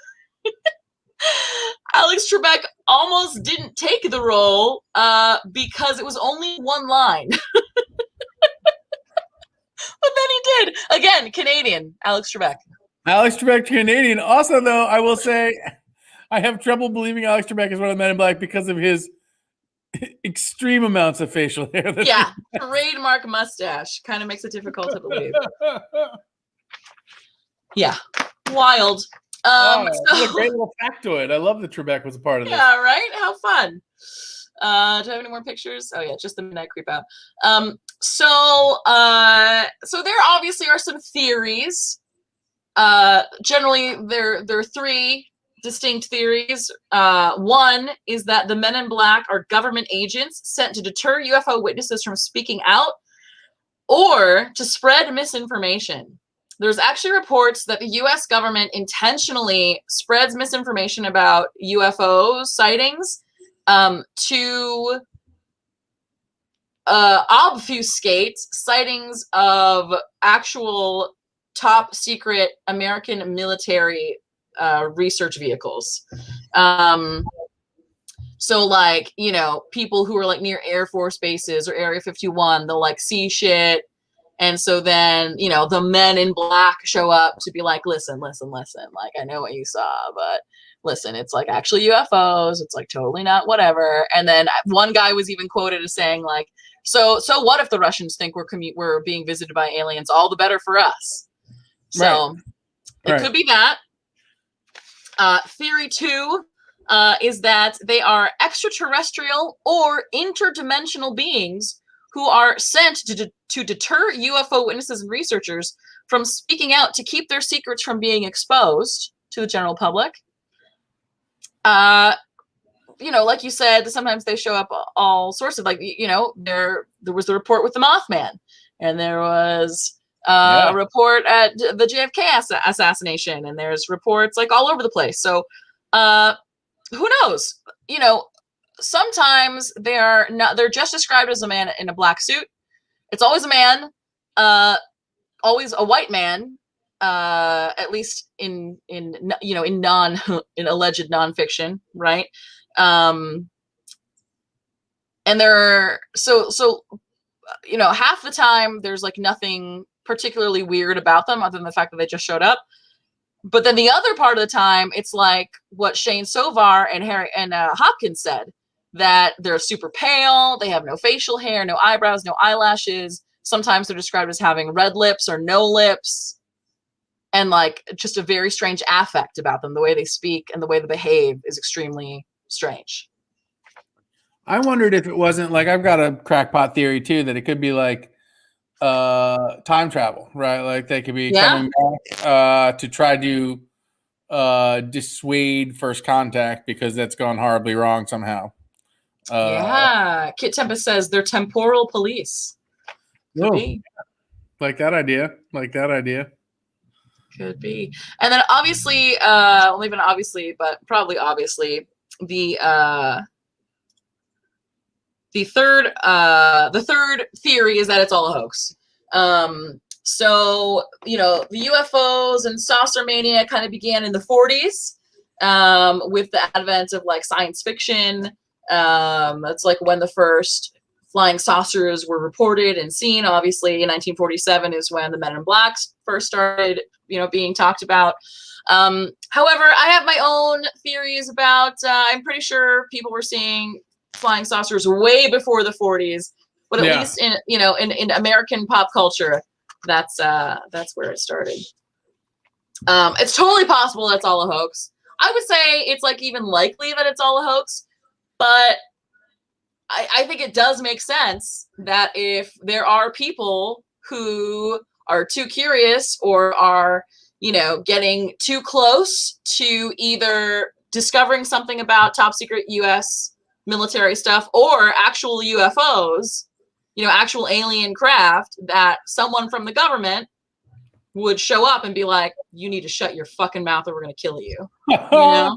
A: Alex Trebek almost didn't take the role because it was only 1 line. But then he did. Again, Canadian, Alex Trebek.
B: Alex Trebek, Canadian. Also, though, I will say I have trouble believing Alex Trebek is one of the Men in Black because of his extreme amounts of facial hair.
A: Yeah, trademark mustache. Kind of makes it difficult to believe. Yeah, wild.
B: That's a great little factoid. I love that Trebek was a part of this.
A: Yeah, right? How fun. Do I have any more pictures? Oh yeah, just the Midnight Creep Out. So there obviously are some theories. Generally, there are 3 distinct theories. One is that the Men in Black are government agents sent to deter UFO witnesses from speaking out or to spread misinformation. There's actually reports that the U.S. government intentionally spreads misinformation about UFO sightings to obfuscate sightings of actual top secret American military research vehicles. So like, people who are like near Air Force bases or Area 51, they'll like see shit. And so then, the Men in Black show up to be like, listen. Like, I know what you saw, but listen, it's like actually UFOs. It's like totally not whatever. And then one guy was even quoted as saying like, so what if the Russians think we're being visited by aliens? All the better for us. So it could be that. Theory 2 is that they are extraterrestrial or interdimensional beings who are sent to deter UFO witnesses and researchers from speaking out to keep their secrets from being exposed to the general public. Like you said, sometimes they show up all sorts of, like, there was the report with the Mothman, and there was a report at the JFK assassination, and there's reports like all over the place. So who knows? Sometimes they're just described as a man in a black suit. It's always a man, always a white man, at least in alleged nonfiction, right? And they're half the time there's like nothing particularly weird about them other than the fact that they just showed up. But then the other part of the time, it's like what Shane Sovar and Hopkins said, that they're super pale, they have no facial hair, no eyebrows, no eyelashes. Sometimes they're described as having red lips or no lips, and like just a very strange affect about them. The way they speak and the way they behave is extremely strange.
B: I wondered if it wasn't like I've got a crackpot theory too that it could be like time travel, right? Like they could be
A: Yeah.
B: coming back to try to dissuade first contact because that's gone horribly wrong somehow.
A: Yeah. Kit Tempest says they're temporal police. Could be.
B: Like that idea. Like that idea.
A: Could be. And then obviously, well, even obviously, but probably obviously, the third theory is that it's all a hoax. So, you know, the UFOs and saucer mania kind of began in the 40s with the advent of like science fiction. That's like when the first flying saucers were reported and seen. Obviously, in 1947 is when the Men in Black first started, you know, being talked about. However, I have my own theories about, I'm pretty sure people were seeing flying saucers way before the 40s, but at least in, you know, in American pop culture, that's where it started. It's totally possible that's all a hoax. I would say it's like even likely that it's all a hoax, but I think it does make sense that if there are people who are too curious or are, you know, getting too close to either discovering something about top secret US military stuff or actual UFOs, you know, actual alien craft, that someone from the government would show up and be like, you need to shut your fucking mouth or we're going to kill you. You know?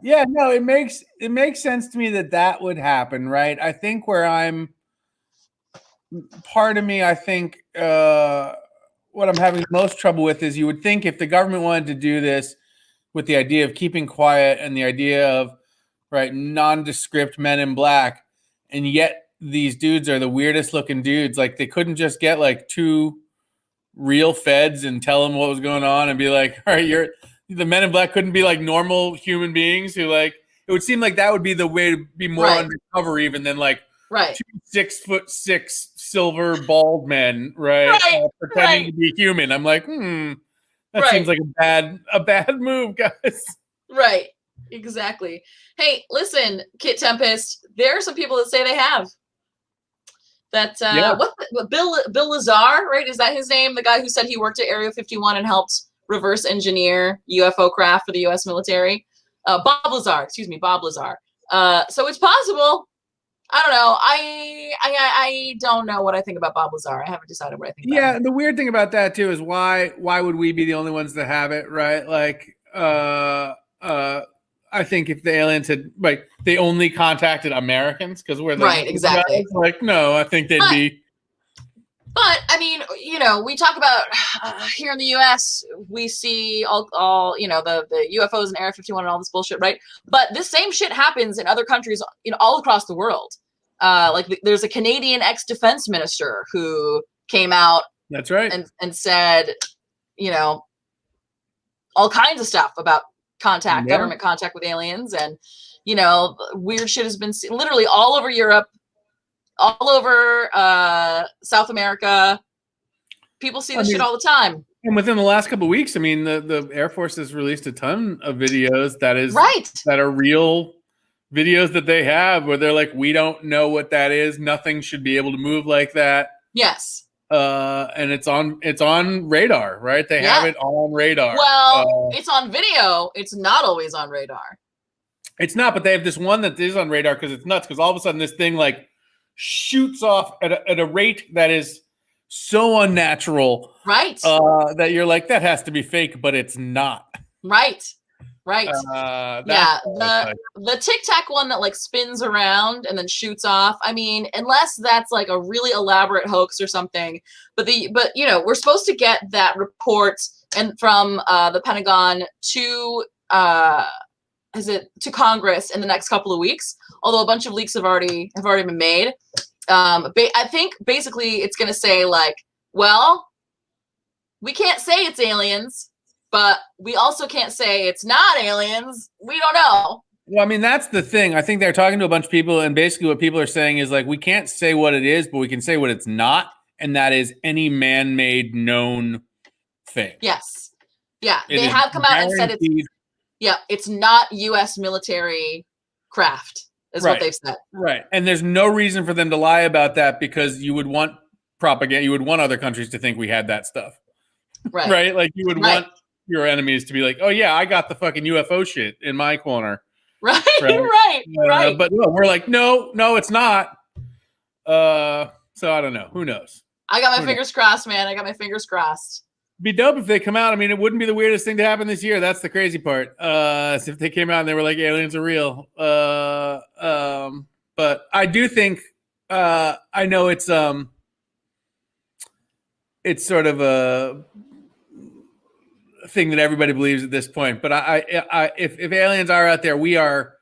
B: No, it makes sense to me that would happen, right? I think where I'm part of me, I think what I'm having most trouble with is you would think if the government wanted to do this with the idea of keeping quiet and the idea of nondescript men in black, and yet these dudes are the weirdest looking dudes. Like they couldn't just get like two real feds and tell them what was going on and be like, all right, the Men in Black couldn't be like normal human beings who like, it would seem like that would be the way to be more undercover even than like 2 6'6" silver bald men, pretending to be human. I'm like, that seems like a bad move, guys.
A: Right. Exactly. Hey, listen, Kit Tempest, there are some people that say they have. That Bill Lazar, right? Is that his name? The guy who said he worked at Area 51 and helped reverse engineer UFO craft for the US military. Bob Lazar. So it's possible. I don't know. I don't know what I think about Bob Lazar. I haven't decided what I think about him.
B: The weird thing about that too is why would we be the only ones that have it, right? Like I think if the aliens had they only contacted Americans because we're the
A: exactly.
B: Guys, like no, I think they'd be.
A: But I mean, you know, we talk about here in the U.S. we see all you know the UFOs and Area 51 and all this bullshit, right? But this same shit happens in other countries, you know, all across the world. Like there's a Canadian ex-defense minister who came out.
B: That's right.
A: And said, you know, all kinds of stuff about government contact with aliens, and you know, weird shit has been seen literally all over Europe, all over South America. People see this shit all the time.
B: And within the last couple of weeks, I mean, the Air Force has released a ton of videos that are real videos that they have where they're like, we don't know what that is. Nothing should be able to move like that.
A: Yes.
B: And it's on radar, right? They have it on radar.
A: Well, it's on video. It's not always on radar.
B: It's not, but they have this one that is on radar because it's nuts. Because all of a sudden, this thing like shoots off at a rate that is so unnatural,
A: right?
B: That you're like, that has to be fake, but it's not.
A: Right. The Tic Tac one that like spins around and then shoots off. I mean, unless that's like a really elaborate hoax or something. But you know, we're supposed to get that report and from the Pentagon to Congress in the next couple of weeks. Although a bunch of leaks have already been made. I think basically it's going to say like, well, we can't say it's aliens, but we also can't say it's not aliens. We don't know.
B: Well, I mean, that's the thing. I think they're talking to a bunch of people, and basically what people are saying is like, we can't say what it is, but we can say what it's not, and that is any man-made known thing.
A: Yes. Yeah. They have come out and said it's not U.S. military craft. is
B: Right.
A: what they've said.
B: Right. And there's no reason for them to lie about that because you would want propaganda. You would want other countries to think we had that stuff.
A: Right.
B: Right. Like you would
A: Right.
B: want your enemies to be like, oh, yeah, I got the fucking UFO shit in my corner.
A: Right.
B: Right.
A: Right.
B: But no, we're like, no, it's not. So I don't know. Who knows?
A: I got my fingers crossed, man. I got my fingers crossed.
B: Be dope if they come out. I mean, it wouldn't be the weirdest thing to happen this year. That's the crazy part. So if they came out and they were like, aliens are real. But I do think, I know it's sort of a thing that everybody believes at this point. But if aliens are out there, we are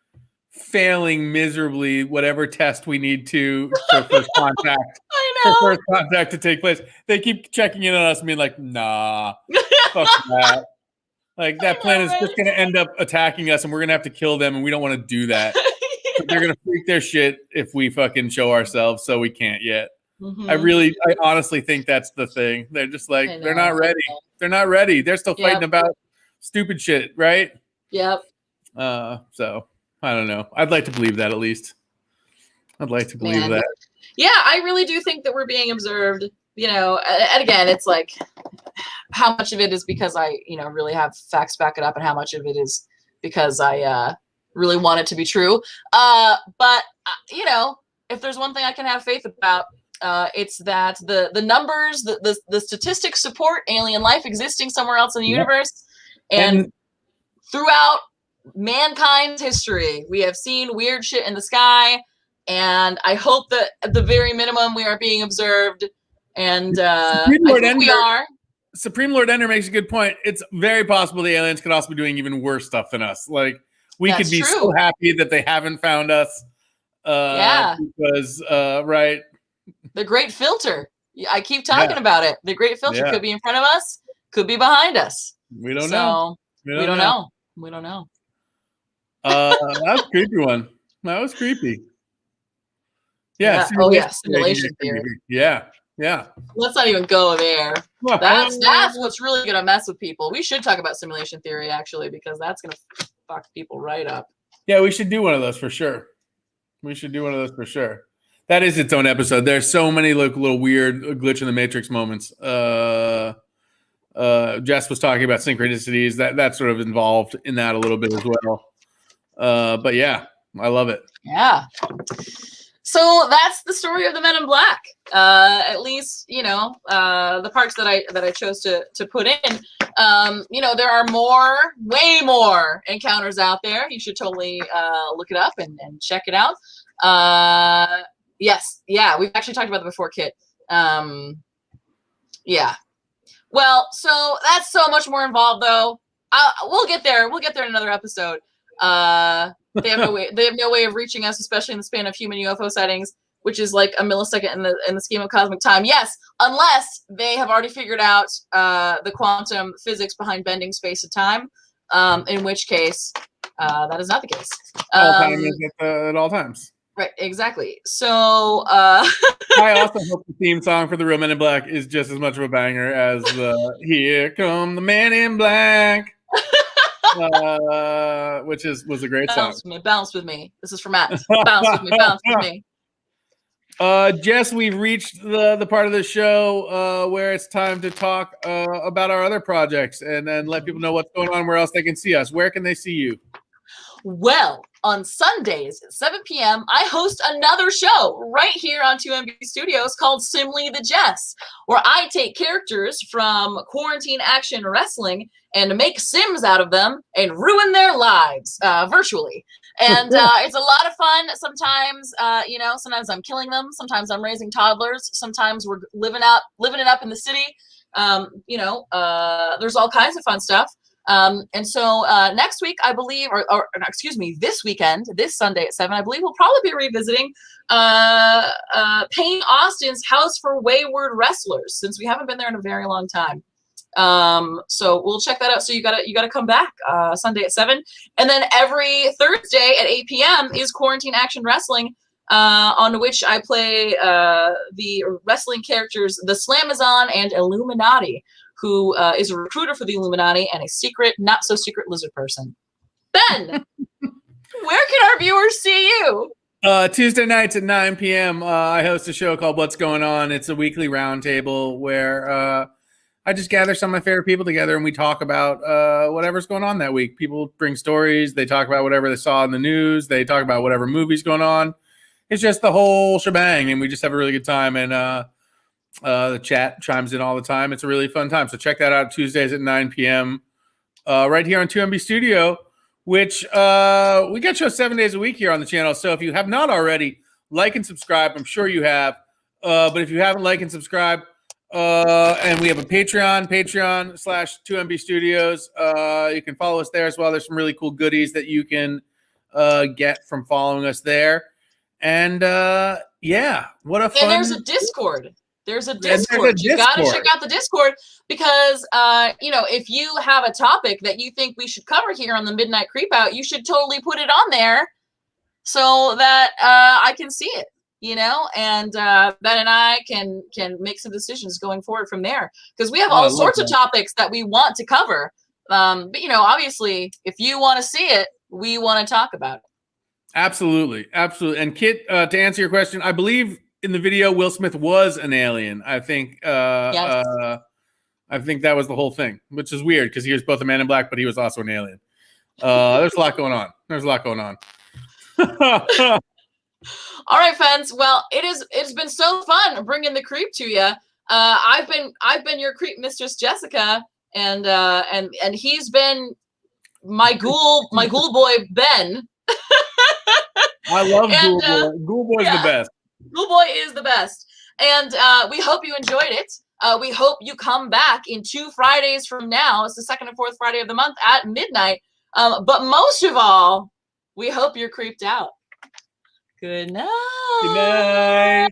B: failing miserably whatever test we need to for first contact. For first contact to take place. They keep checking in on us and being like, nah, fuck that. Like that planet is just going to end up attacking us and we're going to have to kill them and we don't want to do that. They're going to freak their shit if we fucking show ourselves, so we can't yet.
A: Mm-hmm.
B: I honestly think that's the thing. They're just like, they're not ready. They're not ready. They're still fighting about stupid shit, right?
A: Yep.
B: So I don't know. I'd like to believe that at least. I'd like to believe that.
A: Yeah, I really do think that we're being observed, you know, and again, it's like how much of it is because I, you know, really have facts back it up and how much of it is because I really want it to be true. But, you know, if there's one thing I can have faith about, it's that the numbers, the statistics support alien life existing somewhere else in the universe. And throughout mankind's history, we have seen weird shit in the sky. And I hope that at the very minimum we are being observed, and I think we are.
B: Supreme Lord Ender makes a good point. It's very possible the aliens could also be doing even worse stuff than us. Like we could be so happy that they haven't found us. Because right,
A: the Great Filter. I keep talking about it. The Great Filter could be in front of us, could be behind us.
B: We don't know.
A: We don't know. We don't know.
B: That was a creepy one. That was creepy. Yeah.
A: Oh yeah, simulation theory.
B: Yeah.
A: Let's not even go there. That's what's really gonna mess with people. We should talk about simulation theory actually, because that's gonna fuck people right up.
B: Yeah, we should do one of those for sure. That is its own episode. There's so many little weird glitch in the matrix moments. Jess was talking about synchronicities. That's sort of involved in that a little bit as well. But yeah, I love it.
A: Yeah. So that's the story of the Men in Black. At least, you know, the parts that I chose to put in. You know, there are way more encounters out there. You should totally look it up and check it out. Yes, yeah, we've actually talked about it before, Kit. Yeah. Well, so that's so much more involved, though. We'll get there. We'll get there in another episode. They have no way of reaching us, especially in the span of human UFO sightings, which is like a millisecond in the scheme of cosmic time. Yes, unless they have already figured out the quantum physics behind bending space and time, in which case that is not the case.
B: At all times.
A: Right, exactly. So
B: I also hope the theme song for the Real Men in Black is just as much of a banger as the "Here Come the Men in Black." Which was a great song.
A: Bounce with me. This is for Matt. Bounce with me.
B: Jess, we've reached the part of the show where it's time to talk about our other projects and then let people know what's going on, where else they can see us. Where can they see you?
A: Well, on Sundays at 7 p.m., I host another show right here on 2MB Studios called Simly the Jess, where I take characters from Quarantine Action Wrestling and make Sims out of them and ruin their lives virtually. And it's a lot of fun. Sometimes, you know, sometimes I'm killing them. Sometimes I'm raising toddlers. Sometimes we're living it up in the city. You know, there's all kinds of fun stuff. And so next week, I believe, or excuse me, this weekend, this Sunday at 7, I believe we'll probably be revisiting Payne Austin's House for Wayward Wrestlers, since we haven't been there in a very long time. So we'll check that out. So you gotta come back Sunday at 7, and then every Thursday at 8 p.m. is Quarantine Action Wrestling, on which I play the wrestling characters The Slamazon and Illuminati, who is a recruiter for the Illuminati and a secret, not so secret lizard person. Ben, where can our viewers see you?
B: Tuesday nights at 9 p.m. I host a show called What's Going On. It's a weekly roundtable where I just gather some of my favorite people together and we talk about whatever's going on that week. People bring stories. They talk about whatever they saw in the news. They talk about whatever movie's going on. It's just the whole shebang, and we just have a really good time. And the chat chimes in all the time. It's a really fun time. So check that out Tuesdays at 9 p.m. Right here on 2MB Studio, which we got shows 7 days a week here on the channel. So if you have not already, like and subscribe. I'm sure you have. But if you haven't, like and subscribe. And we have a Patreon/2MB Studios. You can follow us there as well. There's some really cool goodies that you can get from following us there. And yeah, what a fun.
A: And there's a Discord. There's a Discord. You got to check out the Discord because, if you have a topic that you think we should cover here on the Midnight Creepout, you should totally put it on there so that I can see it, and Ben and I can make some decisions going forward from there because we have all sorts of topics that we want to cover. But, obviously, if you want to see it, we want to talk about it.
B: Absolutely. Absolutely. And Kit, to answer your question, I believe in the video, Will Smith was an alien. I think yes. I think that was the whole thing, which is weird because he was both a man in black, but he was also an alien. There's a lot going on.
A: All right, fans. Well, it's been so fun bringing the creep to you. I've been your creep mistress, Jessica, and he's been my ghoul boy, Ben.
B: I love Ghoul Boy. Ghoul Boy's the best.
A: Ghoul Boy is the best. And we hope you enjoyed it. We hope you come back in 2 Fridays from now. It's the 2nd and 4th Friday of the month at midnight. But most of all, we hope you're creeped out. Good night.
B: Good night.